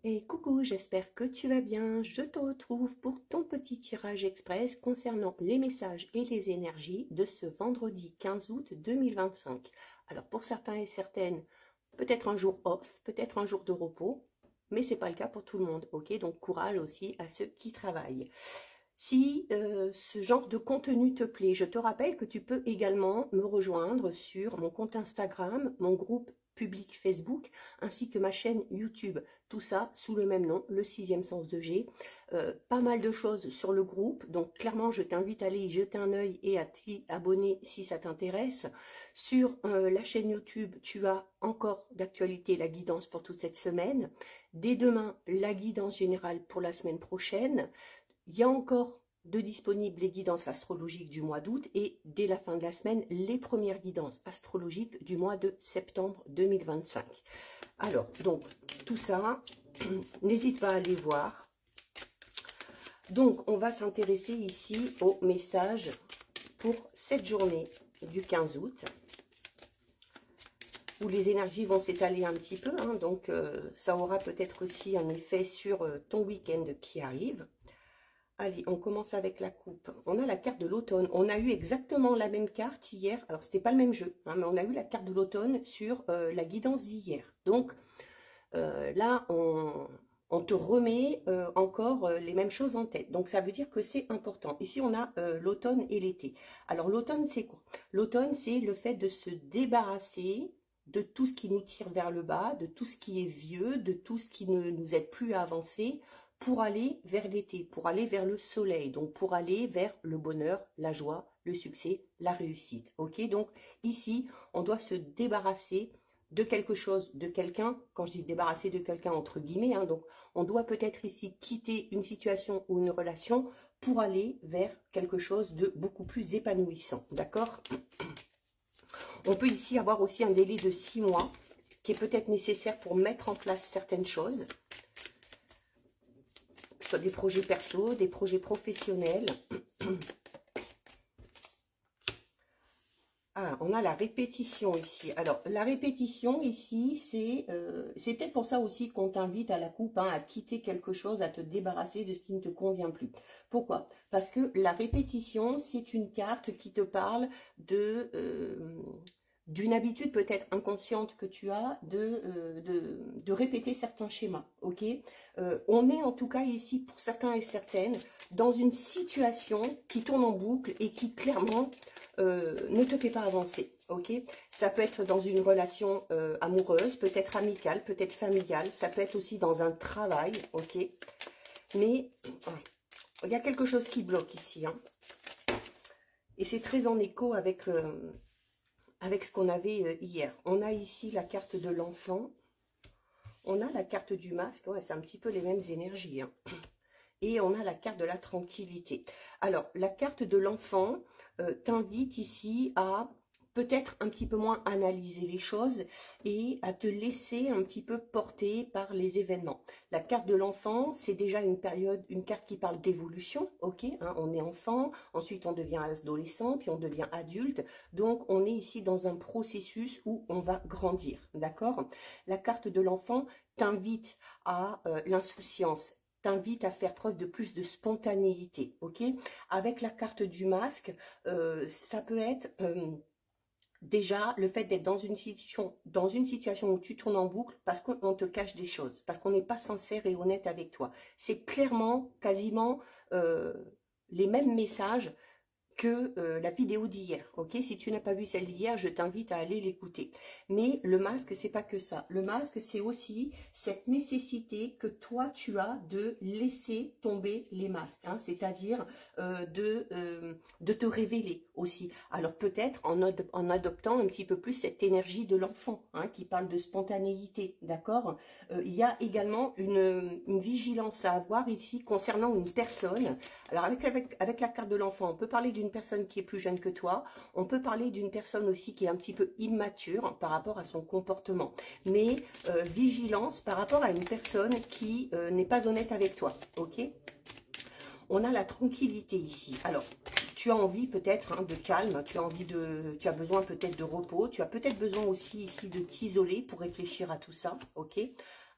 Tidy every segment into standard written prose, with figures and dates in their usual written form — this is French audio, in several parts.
Et coucou, j'espère que tu vas bien. Je te retrouve pour ton petit tirage express concernant les messages et les énergies de ce vendredi 15 août 2025. Alors pour certains et certaines, peut-être un jour off, peut-être un jour de repos, mais c'est pas le cas pour tout le monde, ok? Donc courage aussi à ceux qui travaillent. Si ce genre de contenu te plaît, je te rappelle que tu peux également me rejoindre sur mon compte Instagram, mon groupe public Facebook, ainsi que ma chaîne YouTube. Tout ça sous le même nom, le sixième sens de G. Pas mal de choses sur le groupe, donc clairement je t'invite à aller y jeter un œil et à t'y abonner si ça t'intéresse. Sur la chaîne YouTube, tu as encore d'actualité la guidance pour toute cette semaine. Dès demain, la guidance générale pour la semaine prochaine. Il y a encore de disponibles les guidances astrologiques du mois d'août et dès la fin de la semaine, les premières guidances astrologiques du mois de septembre 2025. Alors, donc, tout ça, n'hésite pas à aller voir. Donc, on va s'intéresser ici au message pour cette journée du 15 août, où les énergies vont s'étaler un petit peu, hein, donc ça aura peut-être aussi un effet sur ton week-end qui arrive. Allez, on commence avec la coupe. On a la carte de l'automne. On a eu exactement la même carte hier. Alors, c'était pas le même jeu, hein, mais on a eu la carte de l'automne sur la guidance d'hier. Donc, là, on te remet encore les mêmes choses en tête. Donc, ça veut dire que c'est important. Ici, on a l'automne et l'été. Alors, l'automne, c'est quoi? L'automne, c'est le fait de se débarrasser de tout ce qui nous tire vers le bas, de tout ce qui est vieux, de tout ce qui ne nous aide plus à avancer, pour aller vers l'été, pour aller vers le soleil, donc pour aller vers le bonheur, la joie, le succès, la réussite. Ok, donc ici, on doit se débarrasser de quelque chose, de quelqu'un. Quand je dis débarrasser de quelqu'un entre guillemets, hein, donc on doit peut-être ici quitter une situation ou une relation pour aller vers quelque chose de beaucoup plus épanouissant. D'accord? On peut ici avoir aussi un délai de 6 mois qui est peut-être nécessaire pour mettre en place certaines choses. Soit des projets perso, des projets professionnels. Ah, on a la répétition ici. Alors, la répétition ici, c'est peut-être pour ça aussi qu'on t'invite à la coupe, hein, à quitter quelque chose, à te débarrasser de ce qui ne te convient plus. Pourquoi? Parce que la répétition, c'est une carte qui te parle d'une habitude peut-être inconsciente que tu as de répéter certains schémas, ok? On est en tout cas ici, pour certains et certaines, dans une situation qui tourne en boucle et qui clairement ne te fait pas avancer, ok? Ça peut être dans une relation amoureuse, peut-être amicale, peut-être familiale, ça peut être aussi dans un travail, ok? Mais il y a quelque chose qui bloque ici, hein? Et c'est très en écho avec ce qu'on avait hier. On a ici la carte de l'enfant. On a la carte du masque. Ouais, c'est un petit peu les mêmes énergies. Hein. Et on a la carte de la tranquillité. Alors, la carte de l'enfant t'invite ici à peut-être un petit peu moins analyser les choses et à te laisser un petit peu porter par les événements. La carte de l'enfant, c'est déjà une carte qui parle d'évolution, ok, hein, on est enfant, ensuite on devient adolescent, puis on devient adulte, donc on est ici dans un processus où on va grandir, d'accord? La carte de l'enfant t'invite à l'insouciance, t'invite à faire preuve de plus de spontanéité, ok? Avec la carte du masque, ça peut être déjà le fait d'être dans une situation où tu tournes en boucle parce qu'on te cache des choses, parce qu'on n'est pas sincère et honnête avec toi. C'est clairement, quasiment les mêmes messages que la vidéo d'hier, ok? Si tu n'as pas vu celle d'hier, je t'invite à aller l'écouter. Mais le masque, c'est pas que ça. Le masque, c'est aussi cette nécessité que toi, tu as de laisser tomber les masques, hein? C'est-à-dire de te révéler aussi. Alors peut-être en adoptant un petit peu plus cette énergie de l'enfant, hein, qui parle de spontanéité, d'accord? Il y a également une vigilance à avoir ici concernant une personne. Alors avec la carte de l'enfant, on peut parler d'une personne qui est plus jeune que toi, on peut parler d'une personne aussi qui est un petit peu immature par rapport à son comportement, mais vigilance par rapport à une personne qui n'est pas honnête avec toi, ok? On a la tranquillité ici. Alors, tu as envie peut-être hein, de calme, tu as besoin peut-être de repos, tu as peut-être besoin aussi ici de t'isoler pour réfléchir à tout ça, ok?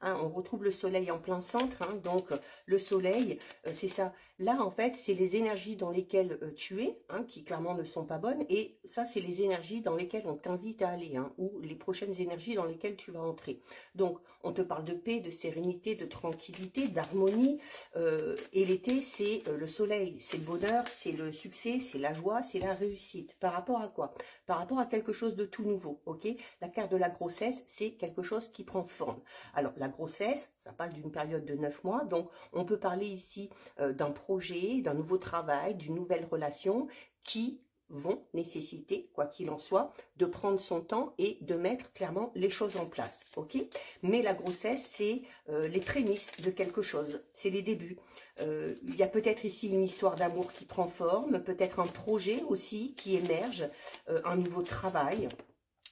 hein, on retrouve le soleil en plein centre, hein, donc le soleil, c'est ça. Là, en fait, c'est les énergies dans lesquelles tu es, hein, qui clairement ne sont pas bonnes, et ça, c'est les énergies dans lesquelles on t'invite à aller, hein, ou les prochaines énergies dans lesquelles tu vas entrer. Donc, on te parle de paix, de sérénité, de tranquillité, d'harmonie, et l'été, c'est le soleil, c'est le bonheur, c'est le succès, c'est la joie, c'est la réussite. Par rapport à quoi? Par rapport à quelque chose de tout nouveau, ok? La carte de la grossesse, c'est quelque chose qui prend forme. Alors, la grossesse, ça parle d'une période de 9 mois, donc on peut parler ici d'un projet, d'un nouveau travail, d'une nouvelle relation qui vont nécessiter, quoi qu'il en soit, de prendre son temps et de mettre clairement les choses en place, ok? Mais la grossesse, c'est les prémices de quelque chose, c'est les débuts. Il y a peut-être ici une histoire d'amour qui prend forme, peut-être un projet aussi qui émerge, un nouveau travail.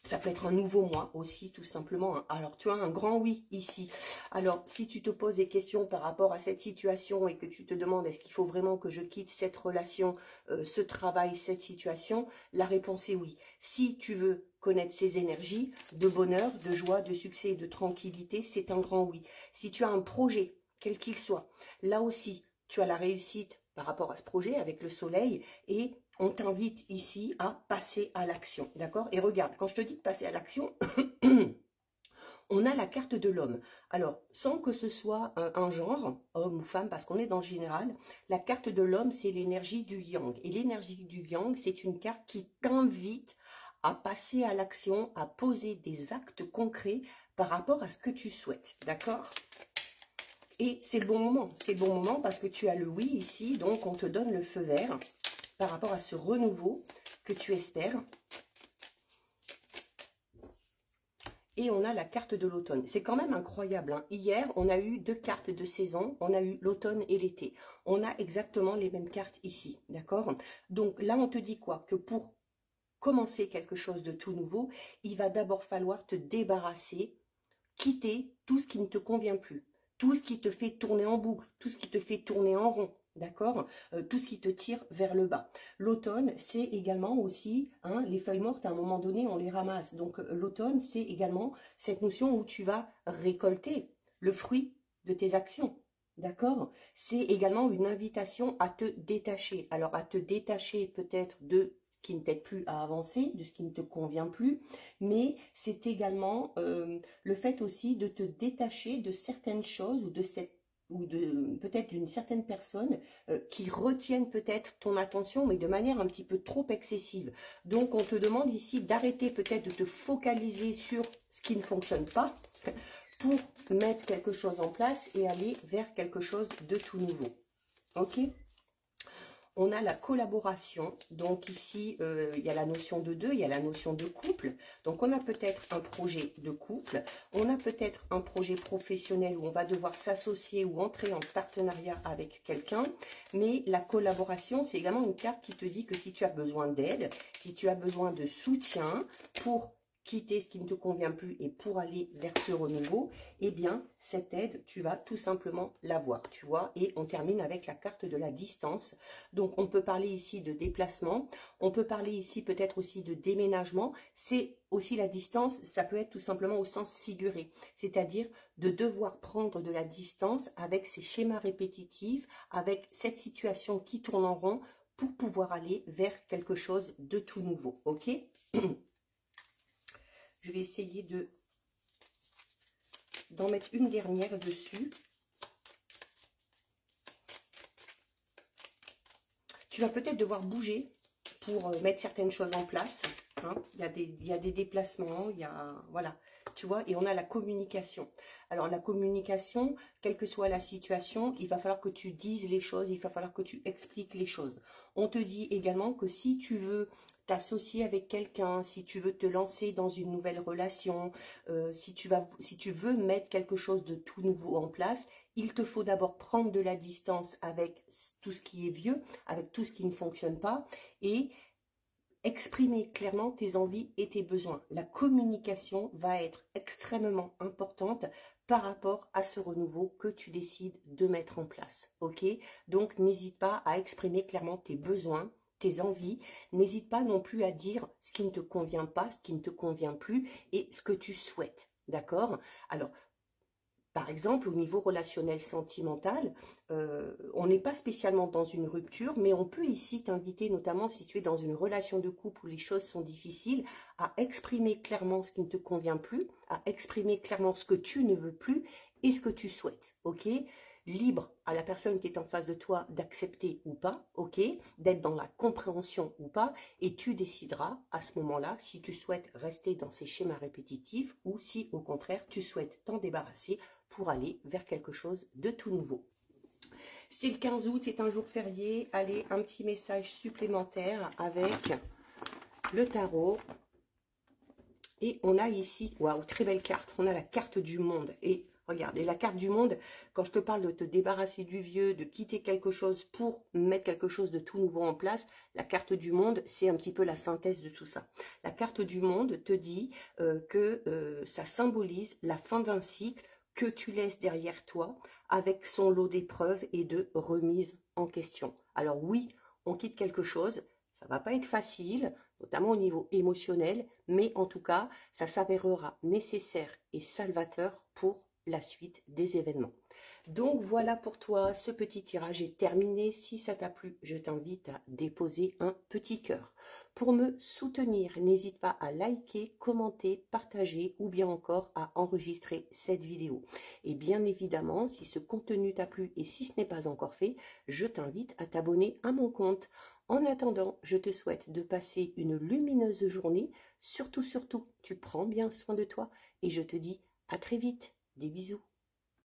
Ça peut être un nouveau mois aussi, tout simplement. Alors, tu as un grand oui ici. Alors, si tu te poses des questions par rapport à cette situation et que tu te demandes est-ce qu'il faut vraiment que je quitte cette relation, ce travail, cette situation, la réponse est oui. Si tu veux connaître ces énergies de bonheur, de joie, de succès et de tranquillité, c'est un grand oui. Si tu as un projet, quel qu'il soit, là aussi, tu as la réussite par rapport à ce projet avec le soleil et on t'invite ici à passer à l'action, d'accord? Et regarde, quand je te dis de passer à l'action, on a la carte de l'homme. Alors, sans que ce soit un genre, homme ou femme, parce qu'on est dans le général, la carte de l'homme, c'est l'énergie du yang. Et l'énergie du yang, c'est une carte qui t'invite à passer à l'action, à poser des actes concrets par rapport à ce que tu souhaites, d'accord? Et c'est le bon moment parce que tu as le oui ici, donc on te donne le feu vert par rapport à ce renouveau que tu espères. Et on a la carte de l'automne. C'est quand même incroyable, hein. Hier, on a eu 2 cartes de saison. On a eu l'automne et l'été. On a exactement les mêmes cartes ici, d'accord? Donc là, on te dit quoi? Que pour commencer quelque chose de tout nouveau, il va d'abord falloir te débarrasser, quitter tout ce qui ne te convient plus. Tout ce qui te fait tourner en boucle, tout ce qui te fait tourner en rond, d'accord? Tout ce qui te tire vers le bas. L'automne, c'est également aussi, hein, les feuilles mortes, à un moment donné, on les ramasse. Donc l'automne, c'est également cette notion où tu vas récolter le fruit de tes actions. D'accord? C'est également une invitation à te détacher. Alors, à te détacher peut-être de ce qui ne t'aide plus à avancer, de ce qui ne te convient plus, mais c'est également le fait aussi de te détacher de certaines choses ou de peut-être d'une certaine personne qui retiennent peut-être ton attention, mais de manière un petit peu trop excessive. Donc, on te demande ici d'arrêter peut-être de te focaliser sur ce qui ne fonctionne pas pour mettre quelque chose en place et aller vers quelque chose de tout nouveau. Ok ? On a la collaboration, donc ici, il y a la notion de deux, il y a la notion de couple. Donc, on a peut-être un projet de couple, on a peut-être un projet professionnel où on va devoir s'associer ou entrer en partenariat avec quelqu'un. Mais la collaboration, c'est également une carte qui te dit que si tu as besoin d'aide, si tu as besoin de soutien pour quitter ce qui ne te convient plus et pour aller vers ce renouveau, eh bien, cette aide, tu vas tout simplement l'avoir, tu vois. Et on termine avec la carte de la distance. Donc, on peut parler ici de déplacement, on peut parler ici peut-être aussi de déménagement. C'est aussi la distance, ça peut être tout simplement au sens figuré, c'est-à-dire de devoir prendre de la distance avec ces schémas répétitifs, avec cette situation qui tourne en rond pour pouvoir aller vers quelque chose de tout nouveau, ok? Je vais essayer d'en mettre une dernière dessus. Tu vas peut-être devoir bouger pour mettre certaines choses en place. Hein. Il y a des déplacements, il y a, voilà, tu vois, et on a la communication. Alors, la communication, quelle que soit la situation, il va falloir que tu dises les choses, il va falloir que tu expliques les choses. On te dit également que si tu veux t'associer avec quelqu'un, si tu veux te lancer dans une nouvelle relation, si tu veux mettre quelque chose de tout nouveau en place, il te faut d'abord prendre de la distance avec tout ce qui est vieux, avec tout ce qui ne fonctionne pas, et exprimer clairement tes envies et tes besoins. La communication va être extrêmement importante par rapport à ce renouveau que tu décides de mettre en place. Ok? Donc, n'hésite pas à exprimer clairement tes besoins, tes envies. N'hésite pas non plus à dire ce qui ne te convient pas, ce qui ne te convient plus et ce que tu souhaites. D'accord? Alors, Par exemple, au niveau relationnel sentimental, on n'est pas spécialement dans une rupture, mais on peut ici t'inviter, notamment si tu es dans une relation de couple où les choses sont difficiles, à exprimer clairement ce qui ne te convient plus, à exprimer clairement ce que tu ne veux plus et ce que tu souhaites, ok? Libre à la personne qui est en face de toi d'accepter ou pas, ok? D'être dans la compréhension ou pas, et tu décideras à ce moment-là si tu souhaites rester dans ces schémas répétitifs ou si au contraire tu souhaites t'en débarrasser pour aller vers quelque chose de tout nouveau. C'est le 15 août, c'est un jour férié. Allez, un petit message supplémentaire avec le tarot. Et on a ici, waouh, très belle carte, on a la carte du monde. Et regardez, la carte du monde, quand je te parle de te débarrasser du vieux, de quitter quelque chose pour mettre quelque chose de tout nouveau en place, la carte du monde, c'est un petit peu la synthèse de tout ça. La carte du monde te dit que ça symbolise la fin d'un cycle que tu laisses derrière toi avec son lot d'épreuves et de remises en question. Alors oui, on quitte quelque chose, ça va pas être facile, notamment au niveau émotionnel, mais en tout cas, ça s'avérera nécessaire et salvateur pour la suite des événements. Donc voilà pour toi, ce petit tirage est terminé. Si ça t'a plu, je t'invite à déposer un petit cœur. Pour me soutenir, n'hésite pas à liker, commenter, partager ou bien encore à enregistrer cette vidéo. Et bien évidemment, si ce contenu t'a plu et si ce n'est pas encore fait, je t'invite à t'abonner à mon compte. En attendant, je te souhaite de passer une lumineuse journée. Surtout, tu prends bien soin de toi et je te dis à très vite. Des bisous.